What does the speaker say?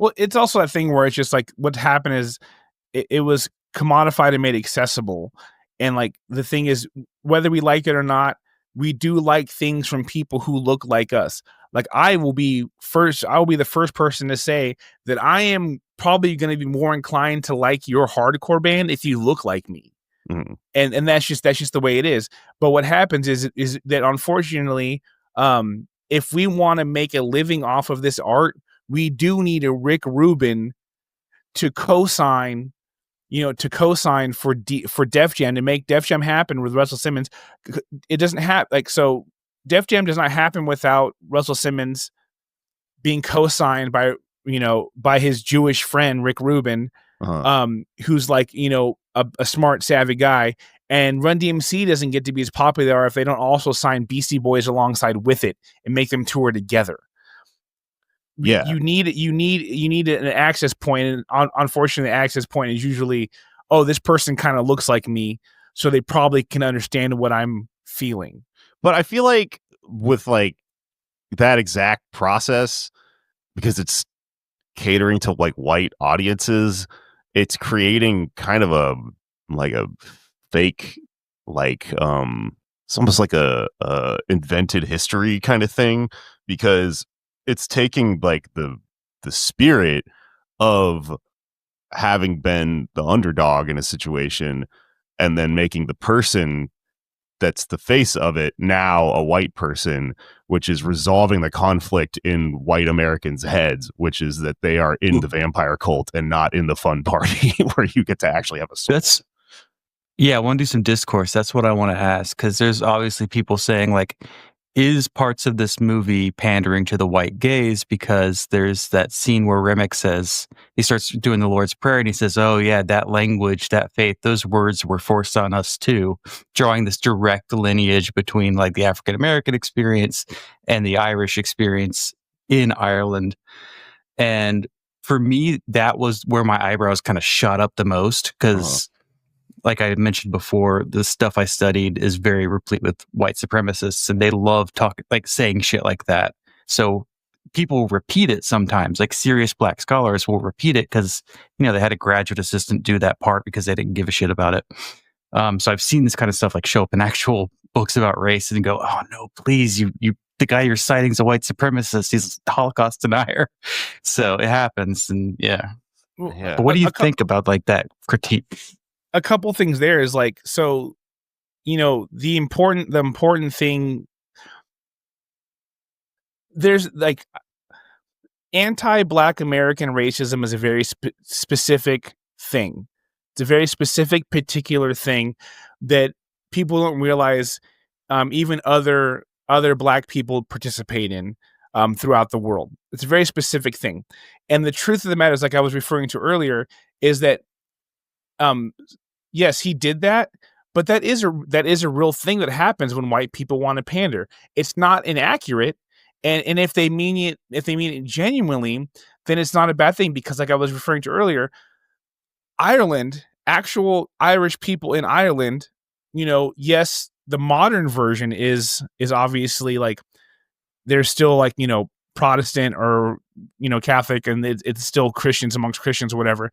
Well, it's also that thing where it's just like what happened is it was commodified and made accessible. And like the thing is, whether we like it or not, we do like things from people who look like us. Like I will be the first person to say that I am probably going to be more inclined to like your hardcore band if you look like me. Mhm. And that's just the way it is. But what happens is that unfortunately, if we want to make a living off of this art, we do need a Rick Rubin to co-sign, for Def Jam, to make Def Jam happen with Russell Simmons. It doesn't have so Def Jam does not happen without Russell Simmons being co-signed by his Jewish friend Rick Rubin, who's a smart, savvy guy. And Run DMC doesn't get to be as popular if they don't also sign Beastie Boys alongside with it and make them tour together. Yeah. You need an access point, and unfortunately, the access point is usually, oh, this person kind of looks like me, so they probably can understand what I'm feeling. But I feel like with like that exact process, because it's catering to like white audiences, it's creating kind of a fake, it's almost like a invented history kind of thing, because it's taking like the spirit of having been the underdog in a situation and then making the person that's the face of it now a white person, which is resolving the conflict in white Americans' heads, which is that they are in the vampire cult and not in the fun party where you get to actually have a soul. I want to do some discourse. That's what I want to ask, because there's obviously people saying like, is parts of this movie pandering to the white gaze? Because there's that scene where Remick says, he starts doing the Lord's Prayer and he says, oh yeah, that language, that faith, those words were forced on us too, drawing this direct lineage between like the African American experience and the Irish experience in Ireland. And for me, that was where my eyebrows kind of shot up the most, because like I mentioned before, the stuff I studied is very replete with white supremacists, and they love saying shit like that. So people repeat it sometimes, like serious black scholars will repeat it because, they had a graduate assistant do that part because they didn't give a shit about it. So I've seen this kind of stuff like show up in actual books about race and go, oh no, please, the guy you're citing is a white supremacist. He's a Holocaust denier. So it happens. And but what do you think about like that critique? A couple things there is like, so, the important thing, there's like anti-Black American racism is a very specific thing. It's a very specific, particular thing that people don't realize, even other Black people participate in throughout the world. It's a very specific thing. And the truth of the matter is, like I was referring to earlier, is that yes, he did that, but that is a real thing that happens when white people want to pander. It's not inaccurate, and if they mean it genuinely, then it's not a bad thing, because like I was referring to earlier, Ireland, actual Irish people in Ireland, yes, the modern version is obviously like they're still like, Protestant or Catholic, and it's still Christians amongst Christians or whatever.